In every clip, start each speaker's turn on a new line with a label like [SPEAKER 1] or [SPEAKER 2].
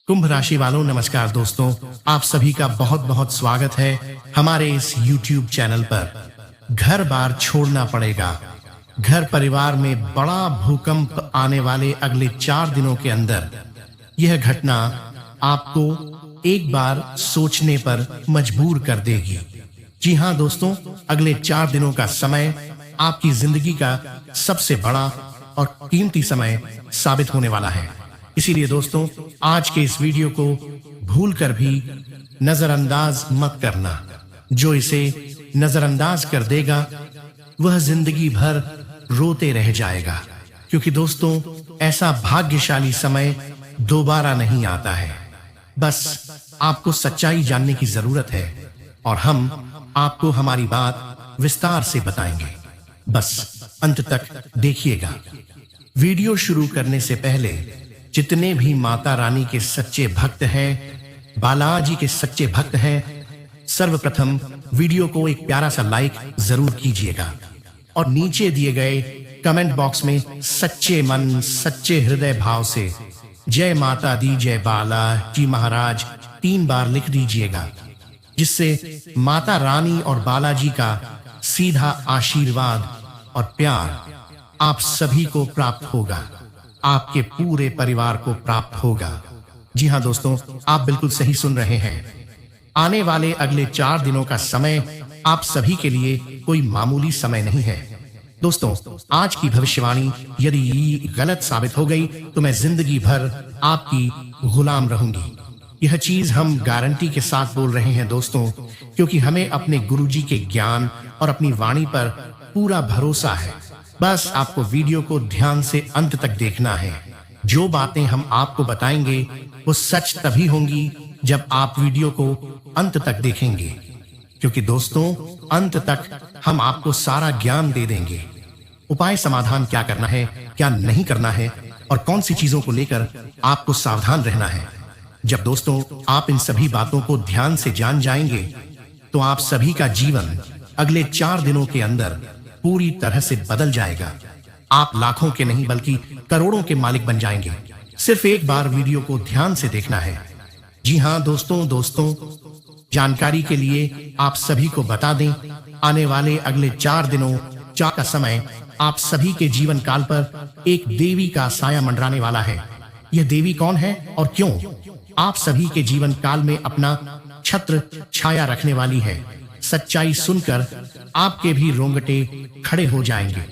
[SPEAKER 1] कुंभ राशि वालों नमस्कार दोस्तों, आप सभी का बहुत बहुत स्वागत है हमारे इस YouTube चैनल पर। घर बार छोड़ना पड़ेगा। घर परिवार में बड़ा भूकंप आने वाले अगले 4 दिनों के अंदर। यह घटना आपको एक बार सोचने पर मजबूर कर देगी। जी हां दोस्तों, अगले 4 दिनों का समय आपकी जिंदगी का सबसे बड़ा और कीमती समय साबित होने वाला है। इसीलिए दोस्तों, आज के इस वीडियो को भूलकर भी नजरअंदाज मत करना। जो इसे नजरअंदाज कर देगा वह जिंदगी भर रोते रह जाएगा, क्योंकि दोस्तों ऐसा भाग्यशाली समय दोबारा नहीं आता है। बस आपको सच्चाई जानने की जरूरत है और हम आपको हमारी बात विस्तार से बताएंगे। बस अंत तक देखिएगा। वीडियो शुरू करने से पहले जितने भी माता रानी के सच्चे भक्त हैं, बालाजी के सच्चे भक्त हैं, सर्वप्रथम वीडियो को एक प्यारा सा लाइक जरूर कीजिएगा और नीचे दिए गए कमेंट बॉक्स में सच्चे मन सच्चे हृदय भाव से जय माता दी जय बाला जी महाराज 3 बार लिख दीजिएगा, जिससे माता रानी और बालाजी का सीधा आशीर्वाद और प्यार आप सभी को प्राप्त होगा, आपके पूरे परिवार को प्राप्त होगा। जी हां दोस्तों, आप बिल्कुल सही सुन रहे हैं। आने वाले अगले 4 दिनों का समय आप सभी के लिए कोई मामूली समय नहीं है। दोस्तों, आज की भविष्यवाणी यदि गलत साबित हो गई तो मैं जिंदगी भर आपकी गुलाम रहूंगी। यह चीज हम गारंटी के साथ बोल रहे हैं दोस्तों, क्योंकि हमें अपने गुरुजी के ज्ञान और अपनी वाणी पर पूरा भरोसा है। बस आपको वीडियो को ध्यान से अंत तक देखना है। जो बातें हम आपको बताएंगे वो सच तभी होंगी जब आप वीडियो को अंत तक देखेंगे, क्योंकि दोस्तों अंत तक हम आपको सारा ज्ञान दे देंगे। उपाय समाधान क्या करना है, क्या नहीं करना है और कौन सी चीजों को लेकर आपको सावधान रहना है। जब दोस्तों आप इन सभी बातों को ध्यान से जान जाएंगे तो आप सभी का जीवन अगले 4 दिनों के अंदर पूरी तरह से बदल जाएगा। आप लाखों के नहीं बल्कि करोड़ों के मालिक बन जाएंगे। सिर्फ एक बार वीडियो को ध्यान से देखना है। जी हां दोस्तों, जानकारी के लिए आप सभी को बता दें, आने वाले अगले 4 दिनों का समय आप सभी के जीवन काल पर एक देवी का साया मंडराने वाला है। यह देवी कौन है और क्यों आप सभी के जीवन काल में अपना छत्र छाया रखने वाली है, सच्चाई सुनकर आपके भी रोंगटे खड़े हो जाएंगे।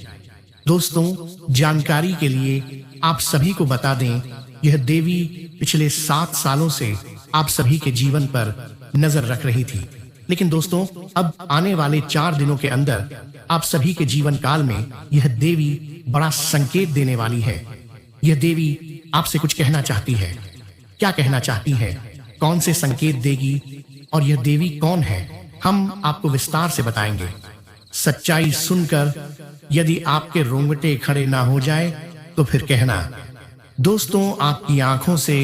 [SPEAKER 1] दोस्तों, जानकारी के लिए आप सभी को बता दें, यह देवी पिछले 7 सालों से आप सभी के जीवन पर नजर रख रही थी। लेकिन दोस्तों अब आने वाले 4 दिनों के अंदर आप सभी के जीवन काल में यह देवी बड़ा संकेत देने वाली है। यह देवी आपसे कुछ कहना चाहती है। क्या कहना चाहती है, कौन से संकेत देगी और यह देवी कौन है, हम आपको विस्तार से बताएंगे। सच्चाई सुनकर यदि आपके रोंगटे खड़े ना हो जाए तो फिर कहना। दोस्तों, आपकी आंखों से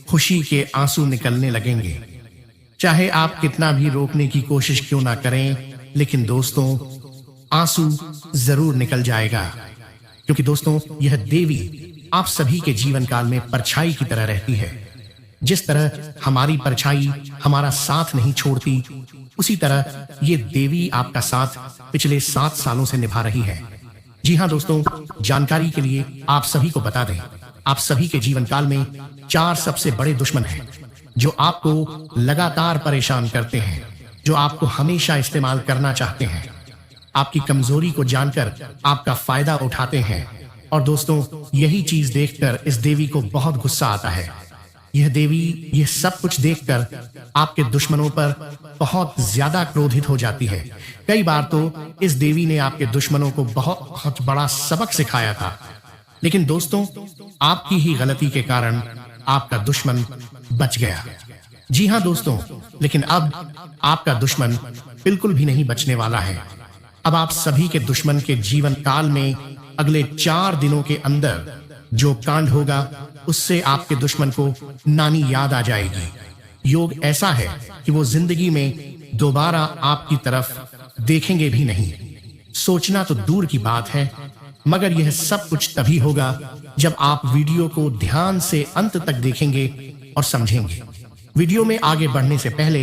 [SPEAKER 1] खुशी के आंसू निकलने लगेंगे। चाहे आप कितना भी रोकने की कोशिश क्यों ना करें, लेकिन दोस्तों आंसू जरूर निकल जाएगा, क्योंकि दोस्तों यह देवी आप सभी के जीवन काल में परछाई की तरह रहती है। जिस तरह हमारी परछाई हमारा साथ नहीं छोड़ती, उसी तरह ये देवी आपका साथ पिछले 7 सालों से निभा रही है। जी हां दोस्तों, जानकारी के लिए आप सभी को बता दें, आप सभी के जीवन काल में 4 सबसे बड़े दुश्मन हैं जो आपको लगातार परेशान करते हैं, जो आपको हमेशा इस्तेमाल करना चाहते हैं, आपकी कमजोरी को जानकर आपका फायदा उठाते हैं। और दोस्तों यही चीज देखकर इस देवी को बहुत गुस्सा आता है। यह देवी यह सब कुछ देखकर आपके दुश्मनों पर बहुत ज्यादा क्रोधित हो जाती है। कई बार तो इस देवी ने आपके दुश्मनों को बहुत बड़ा सबक सिखाया था, लेकिन दोस्तों आपकी ही गलती के कारण आपका दुश्मन बच गया। जी हां दोस्तों, लेकिन अब आपका दुश्मन बिल्कुल भी नहीं बचने वाला है। अब आप सभी के दुश्मन के जीवन काल में अगले 4 दिनों के अंदर जो कांड होगा उससे आपके दुश्मन को नानी याद आ जाएगी। योग ऐसा है कि वो जिंदगी में दोबारा आपकी तरफ देखेंगे भी नहीं। सोचना तो दूर की बात है, मगर यह सब कुछ तभी होगा जब आप वीडियो को ध्यान से अंत तक देखेंगे और समझेंगे। वीडियो में आगे बढ़ने से पहले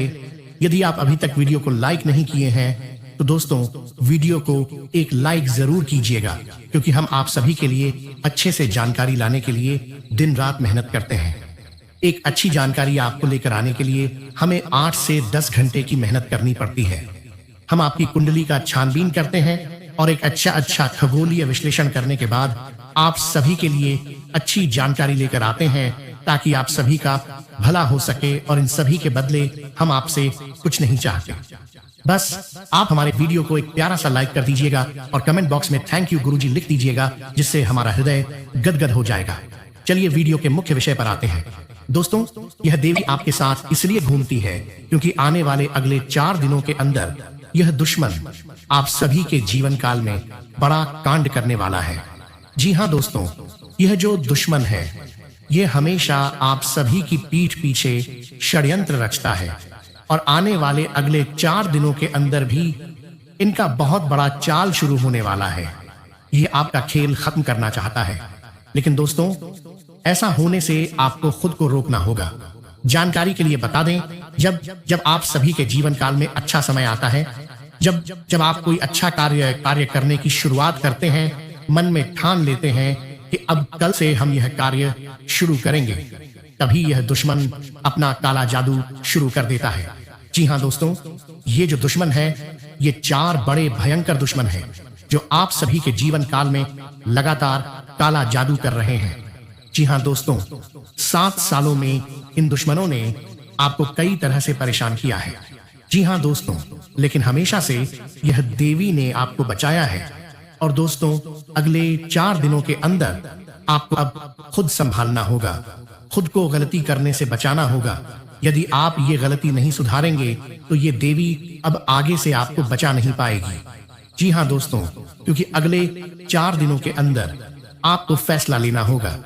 [SPEAKER 1] यदि आप अभी तक वीडियो को लाइक नहीं किए हैं तो दोस्तों वीडियो को एक लाइक जरूर कीजिएगा, क्योंकि हम आप सभी के लिए अच्छे से जानकारी लाने के लिए दिन रात मेहनत करते हैं। एक अच्छी जानकारी आपको लेकर आने के लिए हमें 8 से 10 घंटे की मेहनत करनी पड़ती है। हम आपकी कुंडली का छानबीन करते हैं और एक अच्छा खगोलीय विश्लेषण करने के बाद आप सभी के लिए अच्छी जानकारी लेकर आते हैं, ताकि आप सभी का भला हो सके। और इन सभी के बदले हम आपसे कुछ नहीं चाहते, बस आप हमारे वीडियो को एक प्यारा सा लाइक कर दीजिएगा और कमेंट बॉक्स में थैंक यू गुरुजी लिख दीजिएगा, जिससे हमारा हृदय गदगद हो जाएगा। चलिए वीडियो के मुख्य विषय पर आते हैं। दोस्तों, यह देवी आपके साथ इसलिए घूमती है क्योंकि आने वाले अगले 4 दिनों के अंदर यह दुश्मन आप सभी के जीवन काल में बड़ा कांड करने वाला है। जी हाँ दोस्तों, यह जो दुश्मन है यह हमेशा आप सभी की पीठ पीछे षड्यंत्र रचता है और आने वाले अगले 4 दिनों के अंदर भी इनका बहुत बड़ा चाल शुरू होने वाला है। यह आपका खेल खत्म करना चाहता है, लेकिन दोस्तों ऐसा होने से आपको खुद को रोकना होगा। जानकारी के लिए बता दें, जब आप सभी के जीवन काल में अच्छा समय आता है, जब आप कोई अच्छा कार्य करने की शुरुआत करते हैं, मन में ठान लेते हैं कि अब कल से हम यह कार्य शुरू करेंगे, तभी यह दुश्मन अपना काला जादू शुरू कर देता है। जी हाँ दोस्तों, ये जो दुश्मन है ये 4 बड़े भयंकर दुश्मन हैं जो आप सभी के जीवन काल में लगातार काला जादू कर रहे हैं। जी हाँ दोस्तों, 7 सालों में इन दुश्मनों ने आपको कई तरह से परेशान किया है। जी हाँ दोस्तों, लेकिन हमेशा से यह देवी ने आपको बचाया है। और दोस्तों अगले 4 दिनों के अंदर आपको अब खुद संभालना होगा, खुद को गलती करने से बचाना होगा। यदि आप ये गलती नहीं सुधारेंगे तो ये देवी अब आगे से आपको बचा नहीं पाएगी। जी हाँ दोस्तों, क्योंकि अगले 4 दिनों के अंदर आपको फैसला लेना होगा।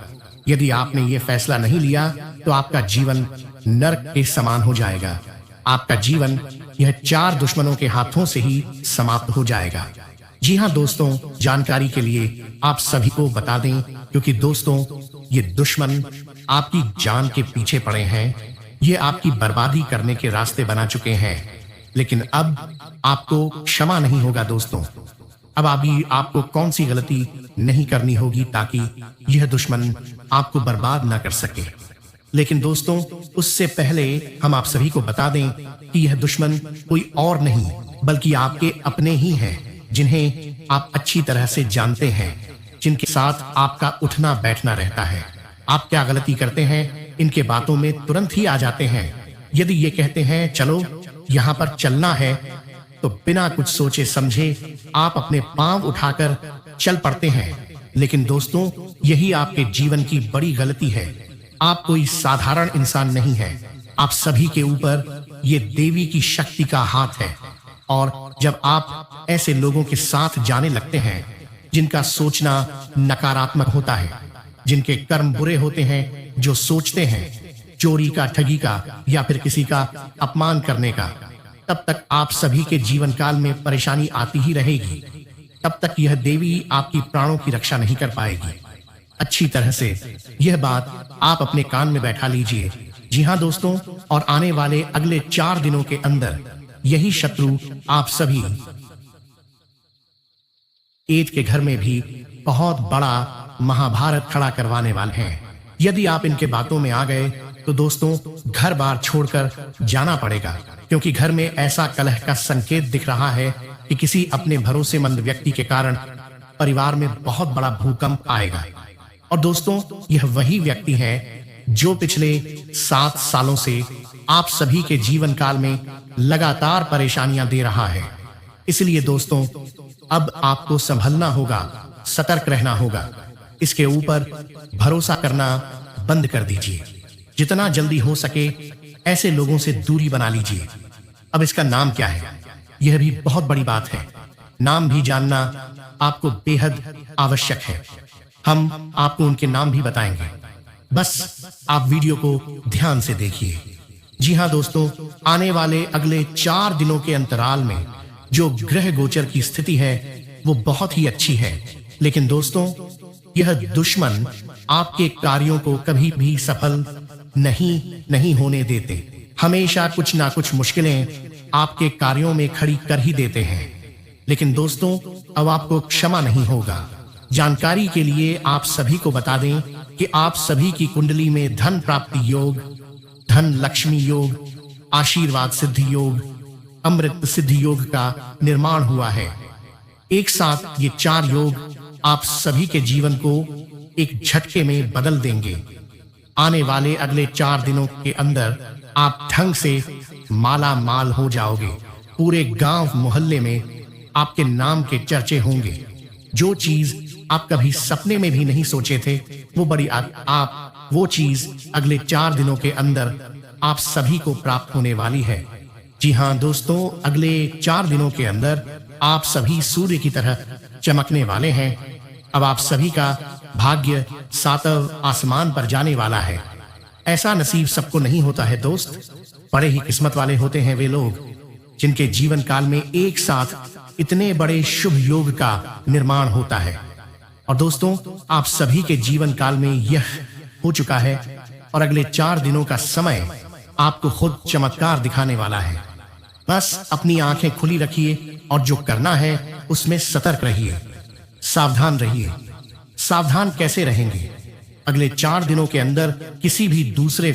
[SPEAKER 1] यदि आपने ये फैसला नहीं लिया तो आपका जीवन नरक के समान हो जाएगा। आपका जीवन यह 4 दुश्मनों के हाथों से ही समाप्त हो जाएगा। जी हाँ दोस्तों, जानकारी के लिए आप सभी को बता दें, क्योंकि दोस्तों ये दुश्मन आपकी जान के पीछे पड़े हैं, ये आपकी बर्बादी करने के रास्ते बना चुके हैं। लेकिन अब आपको क्षमा नहीं होगा दोस्तों। अब अभी आपको कौन सी गलती नहीं करनी होगी ताकि यह दुश्मन आपको बर्बाद ना कर सके। लेकिन दोस्तों उससे पहले हम आप सभी को बता दें कि यह दुश्मन कोई और नहीं बल्कि आपके अपने ही हैं, जिन्हें आप अच्छी तरह से जानते हैं, जिनके साथ आपका उठना बैठना रहता है। आप क्या गलती करते हैं, इनके बातों में तुरंत ही आ जाते हैं। यदि ये कहते हैं चलो यहाँ पर चलना है, तो बिना कुछ सोचे समझे आप अपने पांव उठाकर चल पड़ते हैं। लेकिन दोस्तों यही आपके जीवन की बड़ी गलती है। आप कोई साधारण इंसान नहीं है, आप सभी के ऊपर ये देवी की शक्ति का हाथ है। और जब आप ऐसे लोगों के साथ जाने लगते हैं जिनका सोचना नकारात्मक होता है, जिनके कर्म बुरे होते हैं, जो सोचते हैं चोरी का, ठगी का या फिर किसी का अपमान करने का, तब तक आप सभी के जीवन काल में परेशानी आती ही रहेगी। तब तक यह देवी आपकी प्राणों की रक्षा नहीं कर पाएगी। अच्छी तरह से यह बात आप अपने कान में बैठा लीजिए। जी हाँ दोस्तों, और आने वाले अगले 4 दिनों के अंदर यही शत्रु आप सभी ईद के घर में भी बहुत बड़ा महाभारत खड़ा करवाने वाले हैं। यदि आप इनके बातों में आ गए तो दोस्तों घर बार छोड़कर जाना पड़ेगा, क्योंकि घर में ऐसा कलह का संकेत दिख रहा है कि किसी अपने भरोसेमंद व्यक्ति के कारण परिवार में बहुत बड़ा भूकंप आएगा। और दोस्तों यह वही व्यक्ति है जो पिछले 7 सालों से आप सभी के जीवन काल में लगातार परेशानियां दे रहा है। इसलिए दोस्तों अब आपको संभलना होगा, सतर्क रहना होगा। इसके ऊपर भरोसा करना बंद कर दीजिए। जितना जल्दी हो सके ऐसे लोगों से दूरी बना लीजिए। अब इसका नाम क्या है, यह भी बहुत बड़ी बात है। नाम भी जानना आपको बेहद आवश्यक है। हम आपको उनके नाम भी बताएंगे, बस आप वीडियो को ध्यान से देखिए। जी हाँ दोस्तों, आने वाले अगले 4 दिनों के अंतराल में जो ग्रह गोचर की स्थिति है वो बहुत ही अच्छी है। लेकिन दोस्तों यह दुश्मन आपके कार्यों को कभी भी सफल नहीं होने देते। हमेशा कुछ ना कुछ मुश्किलें आपके कार्यों में खड़ी कर ही देते हैं। लेकिन दोस्तों, अब आपको क्षमा नहीं होगा। जानकारी के लिए आप सभी को बता दें कि आप सभी की कुंडली में धन प्राप्ति योग, धन लक्ष्मी योग, आशीर्वाद सिद्धि योग, अमृत सिद्धि योग का निर्माण हुआ है। एक साथ ये 4 योग आप सभी के जीवन को एक झटके में बदल देंगे। आने वाले अगले 4 दिनों के अंदर आप ढंग से माला माल हो जाओगे। पूरे गांव मोहल्ले में आपके नाम के चर्चे होंगे। जो चीज आप कभी सपने में भी नहीं सोचे थे, वो बड़ी आप वो चीज अगले 4 दिनों के अंदर आप सभी को प्राप्त होने वाली है। जी हाँ दोस्तों, अगले 4 दिनों के अंदर आप सभी सूर्य की तरह चमकने वाले हैं। अब आप सभी का भाग्य 7वें आसमान पर जाने वाला है। ऐसा नसीब सबको नहीं होता है दोस्त। बड़े ही किस्मत वाले होते हैं वे लोग जिनके जीवन काल में एक साथ इतने बड़े शुभ योग का निर्माण होता है। और दोस्तों, आप सभी के जीवन काल में यह हो चुका है और अगले 4 दिनों का समय आपको खुद चमत्कार दिखाने वाला है। बस अपनी आंखें खुली रखिए और जो करना है उसमें सतर्क रहिए, सावधान रहिए। सावधान कैसे रहेंगे? अगले 4 दिनों के अंदर किसी भी दूसरे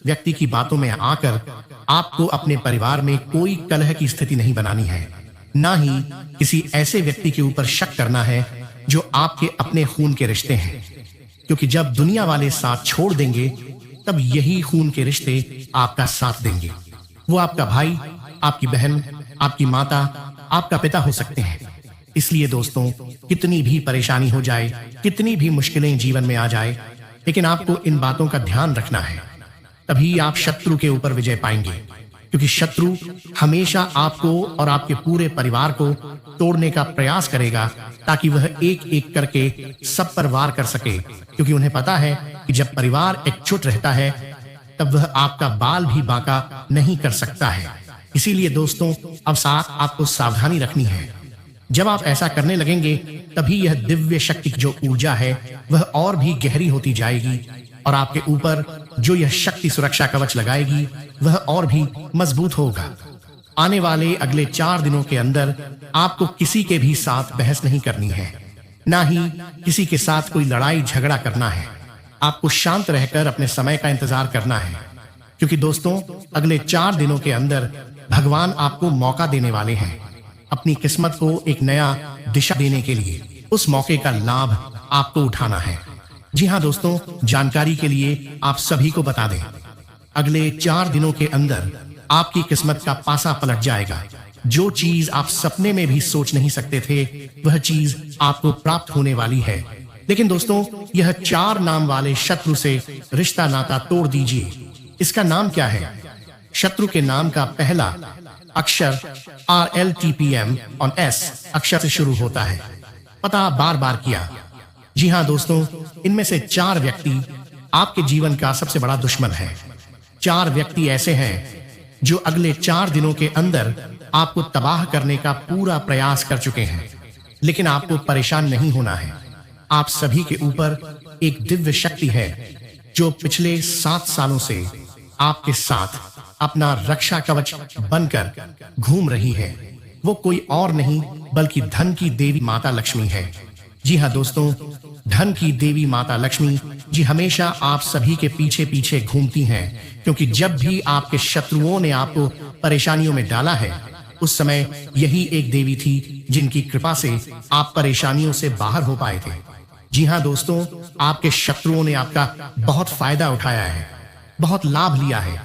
[SPEAKER 1] व्यक्ति की बातों में आकर आपको अपने परिवार में कोई कलह की स्थिति नहीं बनानी है। ना ही किसी ऐसे व्यक्ति के ऊपर शक करना है जो आपके अपने खून के रिश्ते हैं, क्योंकि जब दुनिया वाले साथ छोड़ देंगे तब यही खून के रिश्ते आपका साथ देंगे। वो आपका भाई, आपकी बहन, आपकी माता, आपका पिता हो सकते हैं। इसलिए दोस्तों, कितनी भी परेशानी हो जाए, कितनी भी मुश्किलें जीवन में आ जाए, लेकिन आपको इन बातों का ध्यान रखना है। तभी आप शत्रु के ऊपर विजय पाएंगे, क्योंकि शत्रु हमेशा आपको और आपके पूरे परिवार को तोड़ने का प्रयास करेगा ताकि वह एक एक करके सब पर वार कर सके, क्योंकि उन्हें पता है कि जब परिवार एकजुट रहता है तब वह आपका बाल भी बांका नहीं कर सकता है। इसीलिए दोस्तों, अब आपको सावधानी रखनी है। जब आप ऐसा करने लगेंगे तभी यह दिव्य शक्ति की जो ऊर्जा है वह और भी गहरी होती जाएगी और आपके ऊपर जो यह शक्ति सुरक्षा कवच लगाएगी वह और भी मजबूत होगा। आने वाले अगले 4 दिनों के अंदर आपको किसी के भी साथ बहस नहीं करनी है, ना ही किसी के साथ कोई लड़ाई झगड़ा करना है। आपको शांत रहकर अपने समय का इंतजार करना है, क्योंकि दोस्तों, अगले 4 दिनों के अंदर भगवान आपको मौका देने वाले हैं अपनी किस्मत को एक नया दिशा देने के लिए। उस मौके का लाभ आपको उठाना है। जी हाँ दोस्तों, जानकारी के लिए आप सभी को बता दें, अगले 4 दिनों के अंदर आपकी किस्मत का पासा पलट जाएगा। जो चीज आप सपने में भी सोच नहीं सकते थे वह चीज आपको प्राप्त होने वाली है। लेकिन दोस्तों, यह 4 नाम वाले शत्रु से रिश्ता नाता तोड़ दीजिए। इसका नाम क्या है? शत्रु के नाम का पहला अक्षर RLTPM और S अक्षर से शुरू होता है। पता बार बार किया। जी हाँ दोस्तों, इनमें से 4 व्यक्ति आपके जीवन का सबसे बड़ा दुश्मन है। 4 व्यक्ति ऐसे हैं जो अगले 4 दिनों के अंदर आपको तबाह करने का पूरा प्रयास कर चुके हैं, लेकिन आपको परेशान नहीं होना है। आप सभी के ऊपर एक दिव्य शक्ति है जो पिछले 7 सालों से आपके साथ अपना रक्षा कवच बनकर घूम रही है। वो कोई और नहीं बल्कि धन की देवी माता लक्ष्मी है। जी हाँ दोस्तों, धन की देवी माता लक्ष्मी जी हमेशा आप सभी के पीछे पीछे घूमती हैं, क्योंकि जब भी आपके शत्रुओं ने आपको परेशानियों में डाला है उस समय यही एक देवी थी जिनकी कृपा से आप परेशानियों से बाहर हो पाए थे। जी हाँ दोस्तों, आपके शत्रुओं ने आपका बहुत फायदा उठाया है, बहुत लाभ लिया है,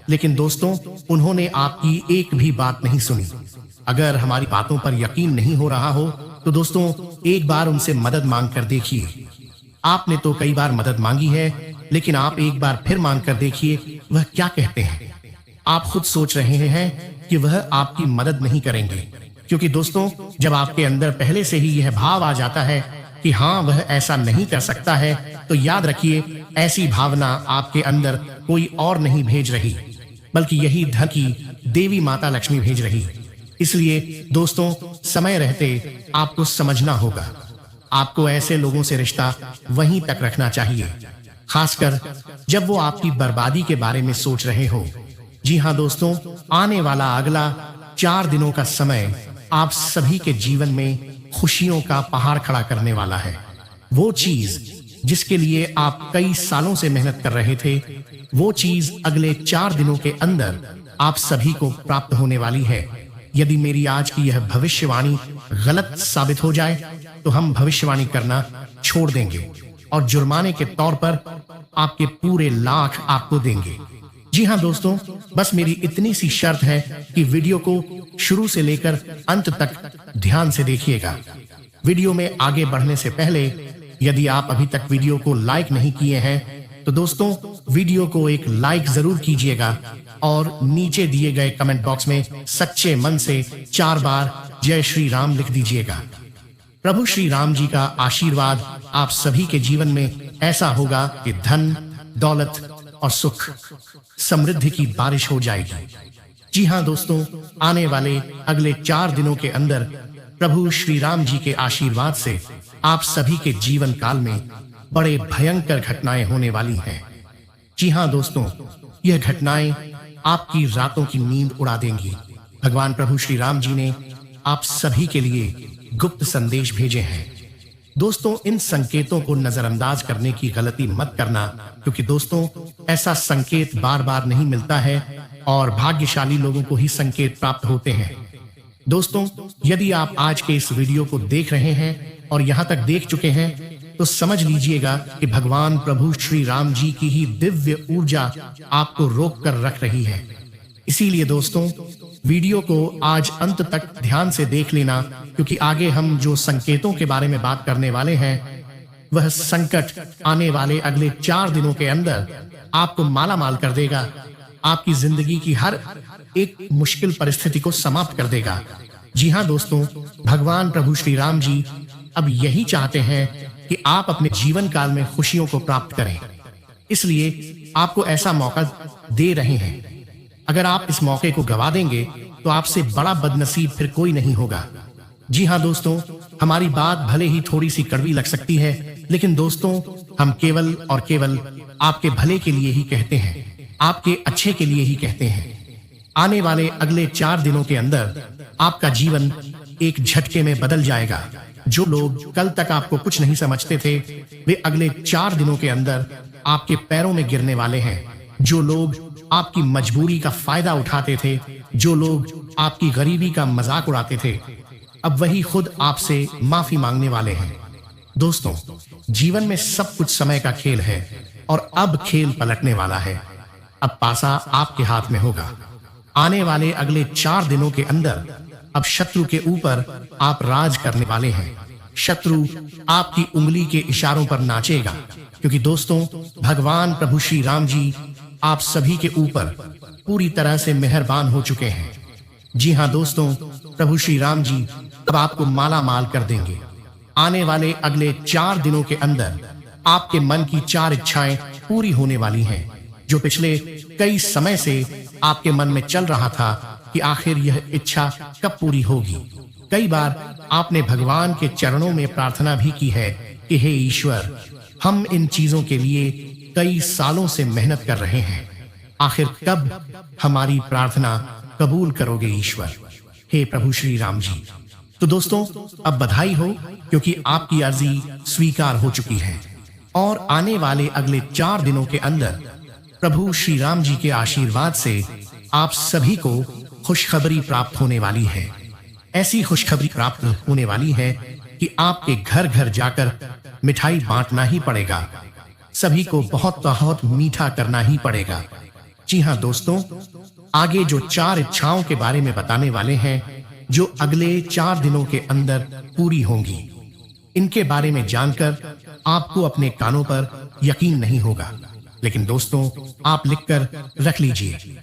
[SPEAKER 1] लेकिन दोस्तों, उन्होंने आपकी एक भी बात नहीं सुनी। अगर हमारी बातों पर यकीन नहीं हो रहा हो तो दोस्तों, एक बार उनसे मदद मांग कर देखिए। आपने तो कई बार मदद मांगी है, लेकिन आप एक बार फिर मांग कर देखिए वह क्या कहते हैं। आप खुद सोच रहे हैं कि वह आपकी मदद नहीं करेंगे, क्योंकि दोस्तों, जब आपके अंदर पहले से ही यह भाव आ जाता है कि हाँ वह ऐसा नहीं कर सकता है, तो याद रखिए ऐसी भावना आपके अंदर कोई और नहीं भेज रही, बल्कि यही धन की देवी माता लक्ष्मी भेज रही। इसलिए दोस्तों, समय रहते आपको समझना होगा, आपको ऐसे लोगों से रिश्ता वहीं तक रखना चाहिए। खासकर जब वो आपकी बर्बादी के बारे में सोच रहे हो। जी हाँ दोस्तों, आने वाला अगला 4 दिनों का समय आप सभी के जीवन में खुशियों का पहाड़ खड़ा करने वाला है। वो चीज जिसके लिए आप कई सालों से मेहनत कर रहे थे, वो चीज अगले 4 दिनों के अंदर आप सभी को प्राप्त होने वाली है। यदि मेरी आज की यह भविष्यवाणी गलत साबित हो जाए तो हम भविष्यवाणी करना छोड़ देंगे और जुर्माने के तौर पर आपके पूरे लाख आपको देंगे। जी हाँ दोस्तों, बस मेरी इतनी सी शर्त है कि वीडियो को शुरू से लेकर अंत तक ध्यान से देखिएगा। वीडियो में आगे बढ़ने से पहले यदि आप अभी तक वीडियो को लाइक नहीं किए हैं तो दोस्तों वीडियो को एक लाइक जरूर कीजिएगा और नीचे दिए गए कमेंट बॉक्स में सच्चे मन से 4 बार जय श्री राम लिख दीजिएगा। प्रभु श्री राम जी का आशीर्वाद आप सभी के जीवन में ऐसा होगा कि धन, दौलत और सुख, समृद्धि की बारिश हो जाएगी। जी हाँ दोस्तों, आने वाले अगले 4 दिनों के अंदर प्रभु श्री राम जी के आशीर्वाद से आप सभी के जीवन काल में बड़े भयंकर घटनाएं होने वाली हैं। जी हाँ दोस्तों, यह घटनाएं आपकी रातों की नींद उड़ा देंगी। भगवान प्रभु श्री राम जी ने आप सभी के लिए गुप्त संदेश भेजे हैं। दोस्तों, इन संकेतों को नजरअंदाज करने की गलती मत करना, क्योंकि दोस्तों ऐसा संकेत बार बार नहीं मिलता है और भाग्यशाली लोगों को ही संकेत प्राप्त होते हैं। दोस्तों, यदि आप आज के इस वीडियो को देख रहे हैं और यहाँ तक देख चुके हैं तो समझ लीजिएगा कि भगवान प्रभु श्री राम जी की ही दिव्य ऊर्जा आपको रोक कर रख रही है। इसीलिए दोस्तों वीडियो को आज अंत तक ध्यान से देख लेना, क्योंकि आगे हम जो संकेतों के बारे में बात करने वाले हैं वह संकट आने वाले अगले 4 दिनों के अंदर आपको माला माल कर देगा, आपकी जिंदगी की हर एक मुश्किल परिस्थिति को समाप्त कर देगा। जी हाँ दोस्तों, भगवान प्रभु श्री राम जी अब यही चाहते हैं कि आप अपने जीवन काल में खुशियों को प्राप्त करें, इसलिए आपको ऐसा मौका दे रहे हैं। अगर आप इस मौके को गवा देंगे तो आपसे बड़ा बदनसीब फिर कोई नहीं होगा। जी हाँ दोस्तों, हमारी बात भले ही थोड़ी सी कड़वी लग सकती है, लेकिन दोस्तों हम केवल और केवल आपके भले के लिए ही कहते हैं, आपके अच्छे के लिए ही कहते हैं। आने वाले अगले 4 दिनों के अंदर आपका जीवन एक झटके में बदल जाएगा। जो लोग कल तक आपको कुछ नहीं समझते थे, वे अगले 4 दिनों के अंदर आपके पैरों में गिरने वाले हैं। जो लोग आपकी मजबूरी का फायदा उठाते थे, जो लोग आपकी गरीबी का मजाक उड़ाते थे, अब वही खुद आपसे माफी मांगने वाले हैं। दोस्तों, जीवन में सब कुछ समय का खेल है और अब खेल पलटने वाला है। अब पासा आपके हाथ में होगा। आने वाले अगले 4 दिनों के अंदर अब शत्रु के ऊपर आप राज करने वाले हैं। शत्रु आपकी उंगली के इशारों पर नाचेगा, क्योंकि दोस्तों भगवान प्रभु श्री राम जी आप सभी के ऊपर पूरी तरह से मेहरबान हो चुके हैं। जी हाँ दोस्तों, प्रभु श्री राम जी अब आपको माला माल कर देंगे। आने वाले अगले 4 दिनों के अंदर आपके मन की 4 इच्छाएं पूरी होने वाली हैं, जो पिछले कई समय से आपके मन में चल रहा था कि आखिर यह इच्छा कब पूरी होगी। कई बार आपने भगवान के चरणों में प्रार्थना भी की है कि हे ईश्वर, हम इन चीजों के लिए कई सालों से मेहनत कर रहे हैं, आखिर कब हमारी प्रार्थना कबूल करोगे ईश्वर, हे प्रभु श्री राम जी। तो दोस्तों अब बधाई हो, क्योंकि आपकी अर्जी स्वीकार हो चुकी है और आने वाले अगले 4 दिनों के अंदर प्रभु श्री राम जी के आशीर्वाद से आप सभी को खुशखबरी प्राप्त होने वाली है। ऐसी खुशखबरी प्राप्त होने वाली है कि आपके घर घर जाकर मिठाई बांटना ही पड़ेगा, सभी को बहुत बहुत मीठा करना ही पड़ेगा। जी हाँ दोस्तों, आगे जो 4 इच्छाओं के बारे में बताने वाले हैं, जो अगले 4 दिनों के अंदर पूरी होंगी, इनके बारे में जानकर आपको अपने कानों पर यकीन नहीं होगा, लेकिन दोस्तों आप लिखकर रख लीजिए।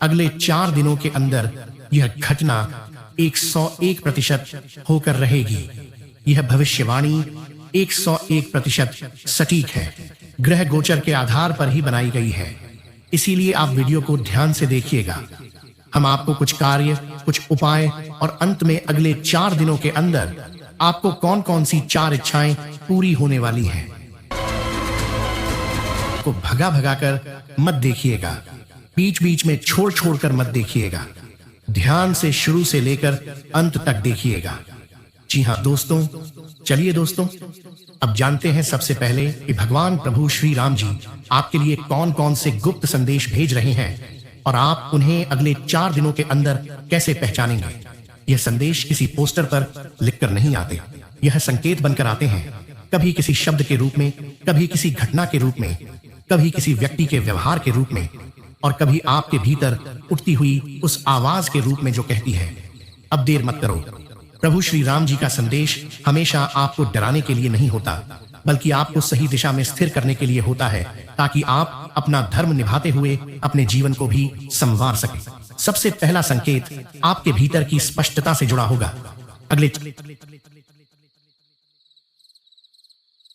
[SPEAKER 1] अगले 4 दिनों के अंदर यह घटना 101% होकर रहेगी। यह भविष्यवाणी 101% सटीक है, ग्रह गोचर के आधार पर ही बनाई गई है। इसीलिए आप वीडियो को ध्यान से देखिएगा। हम आपको कुछ कार्य, कुछ उपाय और अंत में अगले 4 दिनों के अंदर आपको कौन कौन सी 4 इच्छाएं पूरी होने वाली हैं, को भगा भगा कर मत देखिएगा, बीच बीच में छोड़ छोड़ कर मत देखिएगा, ध्यान से शुरू से लेकर अंत तक देखिएगा। जी हाँ दोस्तों, चलिए दोस्तों, अब जानते हैं सबसे पहले कि भगवान प्रभु श्री राम जी आपके लिए कौन कौन से गुप्त संदेश भेज रहे हैं और आप उन्हें अगले 4 दिनों के अंदर कैसे पहचानेंगे। यह संदेश किसी पोस्टर पर लिखकर नहीं आते, यह संकेत बनकर आते हैं, कभी किसी शब्द के रूप में, कभी किसी घटना के रूप में, कभी किसी व्यक्ति के व्यवहार के रूप में, और कभी आपके भीतर उठती हुई उस आवाज के रूप में जो कहती है, अब देर मत करो। प्रभु श्री राम जी का संदेश हमेशा आपको डराने के लिए नहीं होता, बल्कि आपको सही दिशा में स्थिर करने के लिए होता है, ताकि आप अपना धर्म निभाते हुए अपने जीवन को भी संवार सकें। सबसे पहला संकेत आपके भीतर की स्पष्टता से जुड़ा होगा।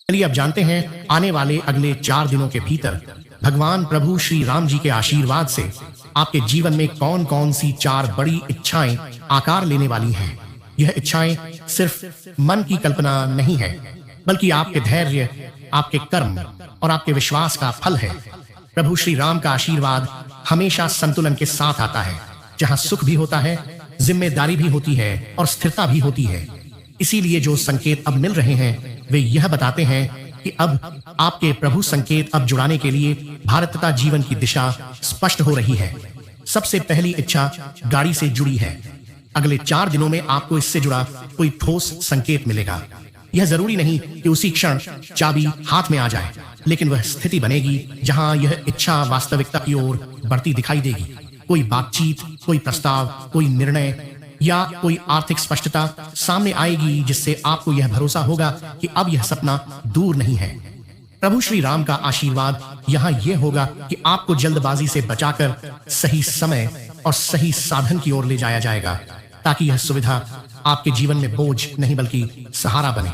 [SPEAKER 1] चलिए अब जानते हैं आने वाले अगले 4 दिनों के भीतर भगवान प्रभु श्री राम जी के आशीर्वाद से आपके जीवन में कौन कौन सी 4 बड़ी इच्छाएं आकार लेने वाली हैं। यह इच्छाएं सिर्फ मन की कल्पना नहीं है, बल्कि आपके धैर्य, आपके कर्म और आपके विश्वास का फल है। प्रभु श्री राम का आशीर्वाद हमेशा संतुलन के साथ आता है, जहां सुख भी होता है, जिम्मेदारी भी होती है और स्थिरता भी होती है। इसीलिए जो संकेत अब मिल रहे हैं वे यह बताते हैं कि अब आपके प्रभु संकेत अब जुड़ाने के लिए भारत तथा जीवन की दिशा स्पष्ट हो रही है। सबसे पहली इच्छा गाड़ी से जुड़ी है। अगले 4 दिनों में आपको इससे जुड़ा कोई ठोस संकेत मिलेगा। यह जरूरी नहीं कि उसी क्षण चाबी हाथ में आ जाए, लेकिन वह स्थिति बनेगी जहां यह इच्छा वास्तविकता की ओर बढ़ती दिखाई देगी। कोई बातचीत, कोई प्रस्ताव, कोई निर्णय या कोई आर्थिक स्पष्टता सामने आएगी, जिससे आपको यह भरोसा होगा कि अब यह सपना दूर नहीं है। प्रभु श्री राम का आशीर्वाद यहाँ यह होगा कि आपको जल्दबाजी से बचाकर सही समय और सही साधन की ओर ले जाया जाएगा, ताकि यह सुविधा आपके जीवन में बोझ नहीं बल्कि सहारा बने।